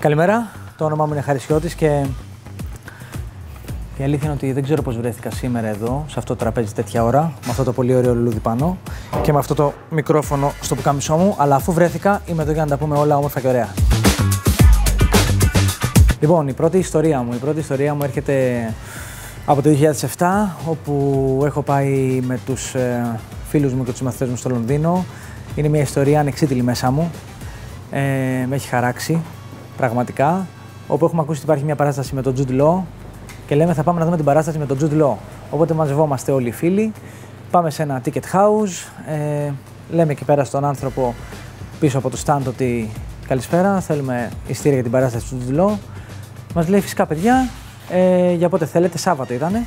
Καλημέρα, το όνομά μου είναι Χαρισιώτης και η αλήθεια είναι ότι δεν ξέρω πώς βρέθηκα σήμερα εδώ, σε αυτό το τραπέζι τέτοια ώρα, με αυτό το πολύ ωραίο λουλούδι πάνω και με αυτό το μικρόφωνο στο πουκάμισό μου, αλλά αφού βρέθηκα είμαι εδώ για να τα πούμε όλα όμορφα και ωραία. Λοιπόν, η πρώτη ιστορία μου έρχεται από το 2007, όπου έχω πάει με τους φίλους μου και τους μαθητές μου στο Λονδίνο. Είναι μια ιστορία ανεξίτηλη μέσα μου, με έχει χαράξει πραγματικά, όπου έχουμε ακούσει ότι υπάρχει μια παράσταση με τον Jude Law και λέμε θα πάμε να δούμε την παράσταση με τον Jude Law. Οπότε μαζευόμαστε όλοι οι φίλοι, πάμε σε ένα ticket house, λέμε εκεί πέρα στον άνθρωπο πίσω από το stand ότι καλησπέρα, θέλουμε ειστήρια για την παράσταση του Jude Law. Μας λέει φυσικά παιδιά, για πότε θέλετε, Σάββατο ήτανε.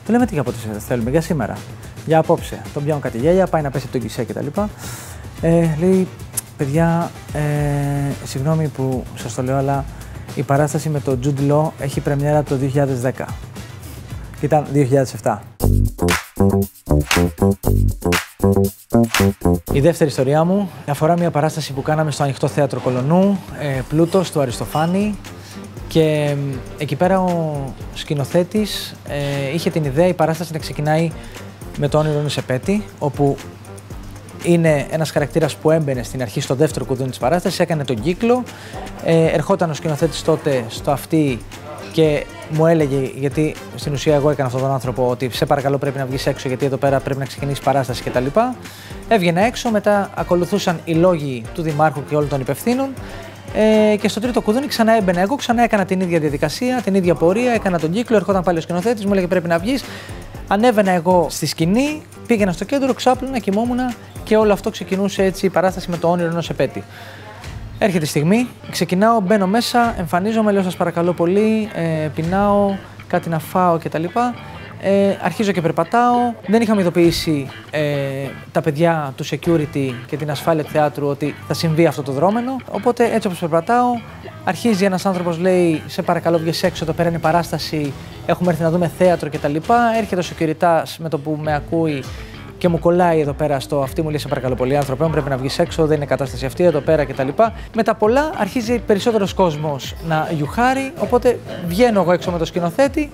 Του λέμε τι για πότε θέλουμε, για σήμερα, για απόψε. Τον πιάνουν κάτι γέλια, πάει να πέσει από το γκισέ κτλ. Λέει παιδιά, συγγνώμη που σας το λέω, αλλά η παράσταση με τον Jude Law έχει πρεμιέρα το 2010. Ήταν 2007. Η δεύτερη ιστορία μου αφορά μια παράσταση που κάναμε στο Ανοιχτό Θέατρο Κολονού, Πλούτος του Αριστοφάνη. Και εκεί πέρα ο σκηνοθέτης είχε την ιδέα η παράσταση να ξεκινάει με το όνειρο ενός επέτη, όπου είναι ένας χαρακτήρας που έμπαινε στην αρχή στο δεύτερο κουδούνι της παράστασης, έκανε τον κύκλο, ερχόταν ο σκηνοθέτης τότε στο αυτί και μου έλεγε, γιατί στην ουσία εγώ έκανα αυτόν τον άνθρωπο, ότι σε παρακαλώ πρέπει να βγεις έξω γιατί εδώ πέρα πρέπει να ξεκινήσει η παράσταση κτλ. Έβγαινα έξω, μετά ακολουθούσαν οι λόγοι του δημάρχου και όλων των υπευθύνων. Και στο τρίτο κουδούνι ξανά έμπαινα εγώ, ξανά έκανα την ίδια διαδικασία, την ίδια πορεία, έκανα τον κύκλο, ερχόταν πάλι ο σκηνοθέτης, μου έλεγε πρέπει να βγεις. Ανέβαινα εγώ στη σκηνή, πήγαινα στο κέντρο, ξάπλωνα, κοιμόμουνα και όλο αυτό ξεκινούσε έτσι η παράσταση με το όνειρο ενός επέτη. Έρχεται η στιγμή, ξεκινάω, μπαίνω μέσα, εμφανίζομαι, λέω σας παρακαλώ πολύ, πεινάω, κάτι να φάω κτλ. Αρχίζω και περπατάω. Δεν είχαμε ειδοποιήσει τα παιδιά του security και την ασφάλεια του θεάτρου ότι θα συμβεί αυτό το δρόμενο. Οπότε έτσι όπως περπατάω, αρχίζει ένας άνθρωπος, λέει σε παρακαλώ βγες έξω, εδώ πέρα είναι παράσταση, έχουμε έρθει να δούμε θέατρο κτλ. Έρχεται ο securitas με το που με ακούει και μου κολλάει εδώ πέρα στο αυτή, μου λέει σε παρακαλώ πολύ άνθρωπε, πρέπει να βγεις έξω, δεν είναι κατάσταση αυτή εδώ πέρα κτλ. Με τα πολλά αρχίζει περισσότερος κόσμος να γιουχάρει, οπότε βγαίνω εγώ έξω με το σκηνοθέτη.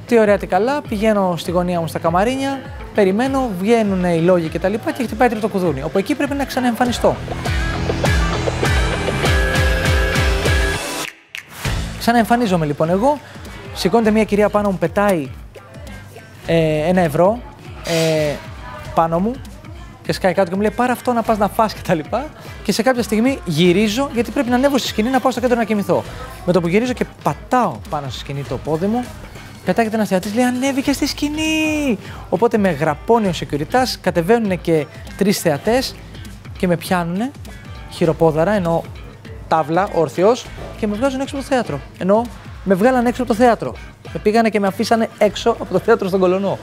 Τι ωραία, τι καλά, πηγαίνω στη γωνία μου στα καμαρίνια, περιμένω, βγαίνουν οι λόγοι κτλ. Και χτυπάει τρίτο κουδούνι, όπου εκεί πρέπει να ξαναεμφανιστώ. Ξαναεμφανίζομαι λοιπόν εγώ, σηκώνεται μια κυρία πάνω μου, πετάει €1 πάνω μου και σκάει κάτω και μου λέει πάρε αυτό να πας να φας κτλ. Και σε κάποια στιγμή γυρίζω, γιατί πρέπει να ανέβω στη σκηνή να πάω στο κέντρο να κοιμηθώ. Με το που γυρίζω και πατάω πάνω στη σκηνή το πόδι μου, πετάγεται ένας θεατής, λέει ανέβηκε στη σκηνή. Οπότε με γραπώνει ο securitas, κατεβαίνουν και 3 θεατές και με πιάνουνε χειροπόδαρα, ενώ τάβλα, όρθιος, και με βγάζουν έξω από το θέατρο. Ενώ με βγάλανε έξω από το θέατρο. Με πήγανε και με αφήσανε έξω από το θέατρο στον Κολονό.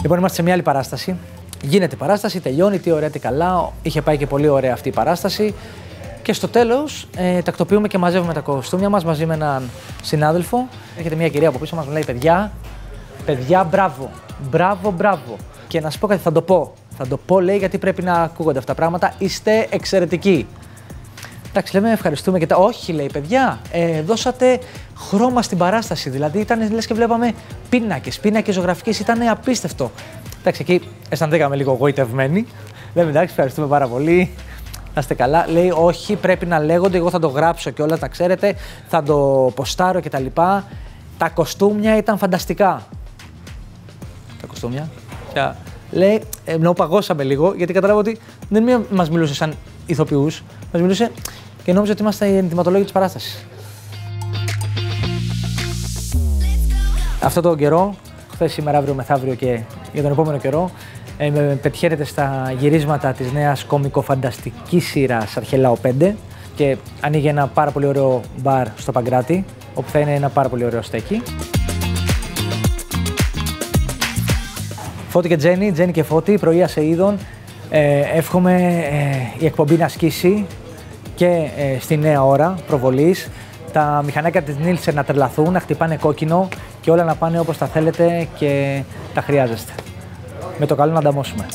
Λοιπόν, είμαστε σε μια άλλη παράσταση. Γίνεται η παράσταση, τελειώνει, τι ωραία, τι καλά. Είχε πάει και πολύ ωραία αυτή η παράσταση. Και στο τέλος τακτοποιούμε και μαζεύουμε τα κοστούμια μας μαζί με έναν συνάδελφο. Έρχεται μια κυρία από πίσω μας, μου λέει παιδιά, μπράβο. Και να σας πω κάτι, θα το πω λέει γιατί πρέπει να ακούγονται αυτά τα πράγματα, είστε εξαιρετικοί. Εντάξει, λέμε ευχαριστούμε και τα. Όχι, λέει παιδιά, δώσατε χρώμα στην παράσταση. Δηλαδή ήταν λες και βλέπαμε πίνακες ζωγραφικές, ήταν απίστευτο. Εντάξει, εκεί αισθανθήκαμε λίγο γοητευμένοι. Λέμε εντάξει, ευχαριστούμε πάρα πολύ. Να είστε καλά. Λέει όχι, πρέπει να λέγονται. Εγώ θα το γράψω κιόλας, να ξέρετε. Θα το ποστάρω κτλ. Τα κοστούμια ήταν φανταστικά. Τα κοστούμια. Και λέει, ενώ παγώσαμε λίγο, γιατί κατάλαβα ότι δεν μας μιλούσε σαν ηθοποιούς. Μας μιλούσε και νόμιζε ότι είμαστε οι ενδυματολόγοι της παράστασης. Αυτό τον καιρό, χθες, σήμερα, αύριο, μεθαύριο και για τον επόμενο καιρό, με πετυχαίνετε στα γυρίσματα της νέας κομικοφανταστικής σειράς Αρχελάο 5 και ανοίγει ένα πάρα πολύ ωραίο μπαρ στο Παγκράτη, όπου θα είναι ένα πάρα πολύ ωραίο στέκι. Φώτη και Τζένι και Φώτη, πρωία σε είδων. Εύχομαι η εκπομπή να ασκήσει και στη νέα ώρα προβολής. Τα μηχανάκια της Νίλσεν να τρελαθούν, να χτυπάνε κόκκινο και όλα να πάνε όπως τα θέλετε και τα χρειάζεστε. Με το καλό να ανταμώσουμε.